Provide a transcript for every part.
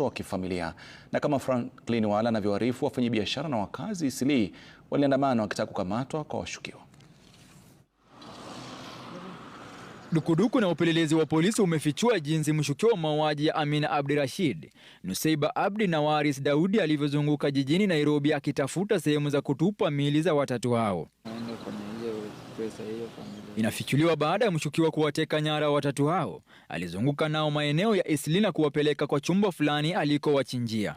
wa kifamilia. Na kama Franklin Wala anavyoarifu, wafanyabiashara na wakazi Eastleigh waliandamana wakitaka kukamatwa kwa washukiwa. Dukuduku na upelelezi wa polisi umefichua jinsi mshukiwa wa mauaji ya Amina Abdirashid, Nuseiba Abdi na Waris Daudi alivyozunguka jijini Nairobi akitafuta sehemu za kutupa miili za watatu hao. Inafichuliwa baada ya mshukiwa kuwateka nyara watatu hao, alizunguka nao maeneo ya Eastleigh na kuwapeleka kwa chumba fulani alikowachinjia.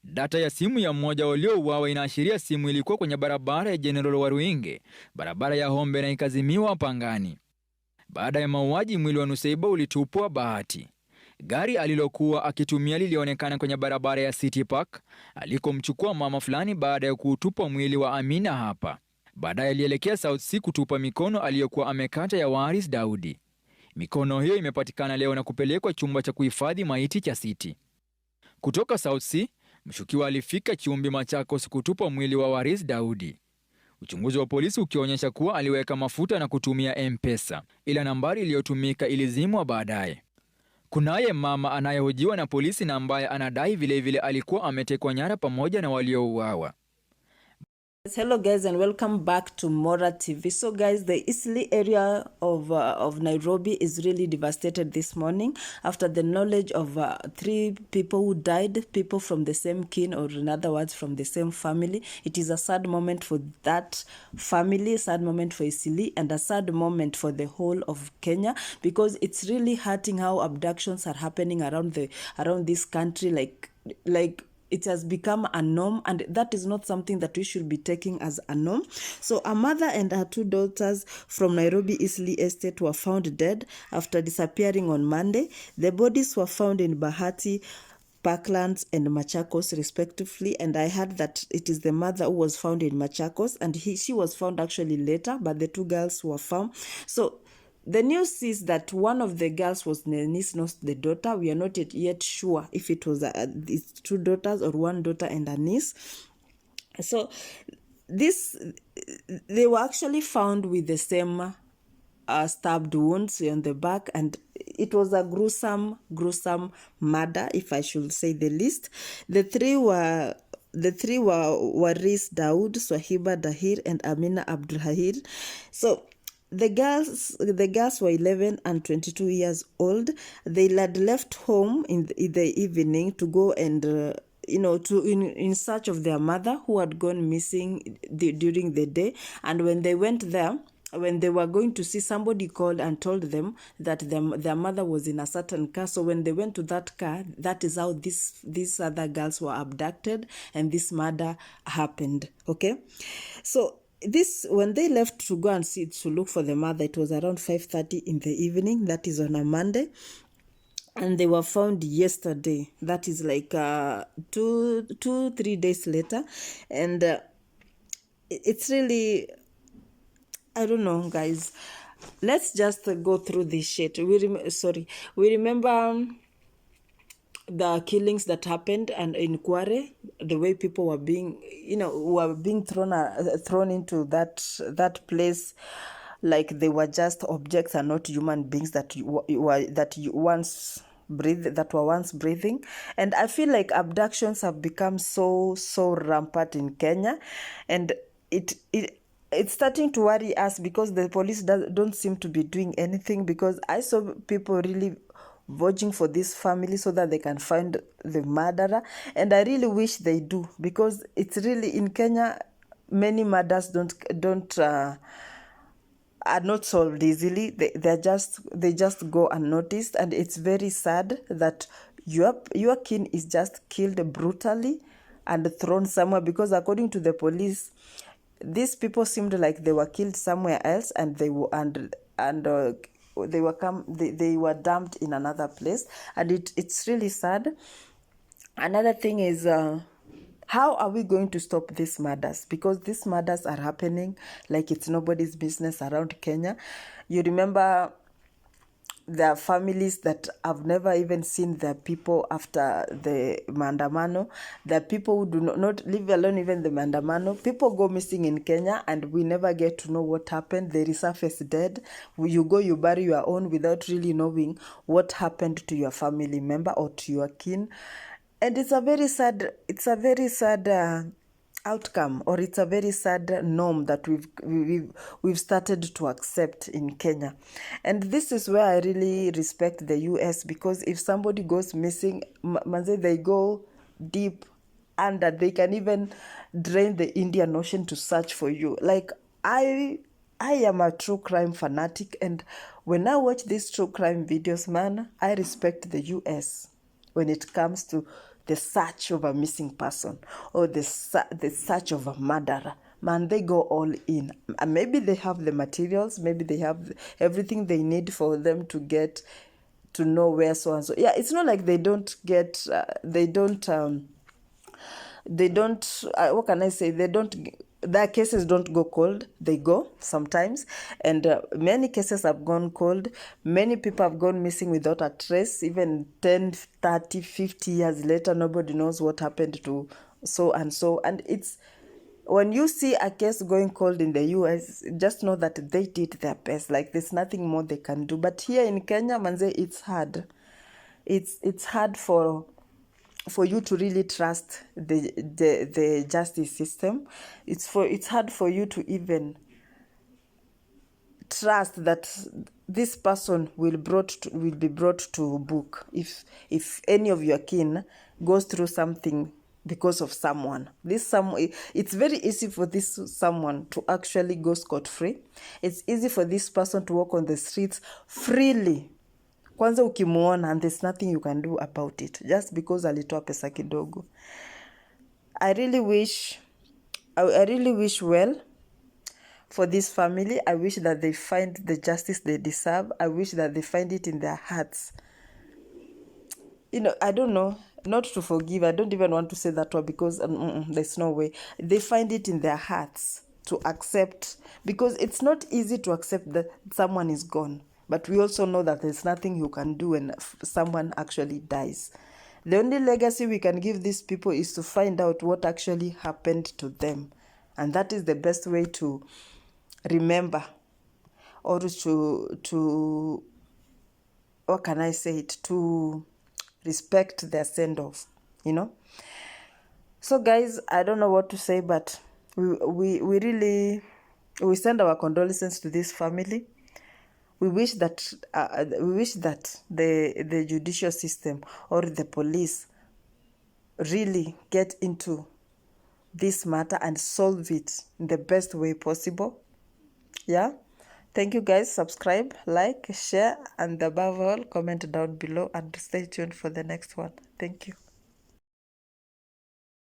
Data ya simu ya mmoja waliouawa inaashiria simu ilikuwa kwenye barabara ya General Waruinge, barabara ya Hombe, na ikazimiwa Pangani. Baada ya mauaji, mwili wa Nuseiba ulitupwa Bahati. Gari alilokuwa akitumia lilionekana kwenye barabara ya City Park alikomchukua mama fulani baada ya kuutupa mwili wa Amina hapa. Baadaye alielekea South C kutupa mikono aliyokuwa amekata ya Waris Daudi. Mikono hiyo imepatikana leo na kupelekwa chumba cha kuhifadhi maiti cha City. Kutoka South C, mshukiwa alifika Chumbi Machakos kutupa mwili wa Waris Daudi. Uchunguzi wa polisi ukionyesha kuwa aliweka mafuta na kutumia M-Pesa, ila nambari iliyotumika ilizimwa baadaye. Kunaye mama anayehojiwa na polisi na ambaye anadai vilevile alikuwa ametekwa nyara pamoja na waliouawa. Hello guys, and welcome back to Mora TV. So guys, the Eastleigh area of Nairobi is really devastated this morning after the knowledge of 3 people who died, people from the same kin, or in other words from the same family. It is a sad moment for that family, a sad moment for Eastleigh, and a sad moment for the whole of Kenya, because it's really hurting how abductions are happening around this country, like it has become a norm, and that is not something that we should be taking as a norm. So a mother and her 2 daughters from Nairobi Eastleigh estate were found dead after disappearing on Monday. The bodies were found in Bahati, Parklands and Machakos respectively, and I heard that it is the mother who was found in Machakos, and she was found actually later, but the 2 girls were found. So the news is that one of the girls was the niece, not the daughter. We are not yet sure if it was these 2 daughters or 1 daughter and a niece. So they were actually found with the same stabbed wounds on the back, and it was a gruesome murder, if I should say the least. The three were Waris Daud, Swahiba Dahir, and Amina Abdulhahir. So the girls were 11 and 22 years old. They had left home in the evening to go and in search of their mother, who had gone missing during the day. And when they went there, when they were going to see, somebody called and told them that their mother was in a certain car. So when they went to that car, that is how these other girls were abducted and this murder happened. Okay, so when they left to go and to look for the mother, it was around 5:30 in the evening. That is on a Monday, and they were found yesterday. That is like 3 days later, and it's really, I don't know, guys. Let's just go through this shit. We remember the killings that happened and in Kware, the way people were being, thrown into that place like they were just objects and not human beings that were once breathing. And I feel like abductions have become so rampant in Kenya, and it's starting to worry us because the police don't seem to be doing anything, because I saw people really voting for this family so that they can find the murderer, and I really wish they do, because it's really, in Kenya, many murders are not solved easily. They just go unnoticed, and it's very sad that your kin is just killed brutally and thrown somewhere, because according to the police, these people seemed like they were killed somewhere else, and they were dumped in another place, and it's really sad. Another thing is, how are we going to stop these murders? Because these murders are happening like it's nobody's business around Kenya. You remember there are families that have never even seen their people after the maandamano. There are people who do not leave alone even the maandamano. People go missing in Kenya and we never get to know what happened. They resurface dead. You go, you bury your own without really knowing what happened to your family member or to your kin. And it's a very sad outcome, or it's a very sad norm that we've started to accept in Kenya. And this is where I really respect the US, because if somebody goes missing, manze, they go deep under. They can even drain the Indian Ocean to search for you. Like, I am a true crime fanatic, and when I watch these true crime videos, man, I respect the US when it comes to the search of a missing person, or the search of a murderer. Man, they go all in. Maybe they have the materials, maybe they have everything they need for them to get to know where so and so. Yeah, it's not like they don't get, what can I say, their cases don't go cold. They go sometimes, and many cases have gone cold. Many people have gone missing without a trace. Even 10, 30, 50 years later, nobody knows what happened to so and so. And it's, when you see a case going cold in the US, just know that they did their best. Like, there's nothing more they can do. But here in Kenya, manze, it's hard. It's hard for you to really trust the justice system. It's hard for you to even trust that this person will be brought to book if any of your kin goes through something because of someone. It's very easy for this someone to actually go scot-free. It's easy for this person to walk on the streets freely, kwanza ukimuona, and there's nothing you can do about it, just because alitoa pesa kidogo. I really wish well for this family. I wish that they find the justice they deserve. I wish that they find it in their hearts. I don't know, not to forgive. I don't even want to say that word, because there's no way. They find it in their hearts to accept, because it's not easy to accept that someone is gone. But we also know that there's nothing you can do when someone actually dies. The only legacy we can give these people is to find out what actually happened to them. And that is the best way to remember, or to what can I say it, to respect their send-off, So guys, I don't know what to say, but we really send our condolences to this family. We wish that the judicial system or the police really get into this matter and solve it in the best way possible. Yeah. Thank you guys. Subscribe, like, share, and above all, comment down below, and stay tuned for the next one. Thank you.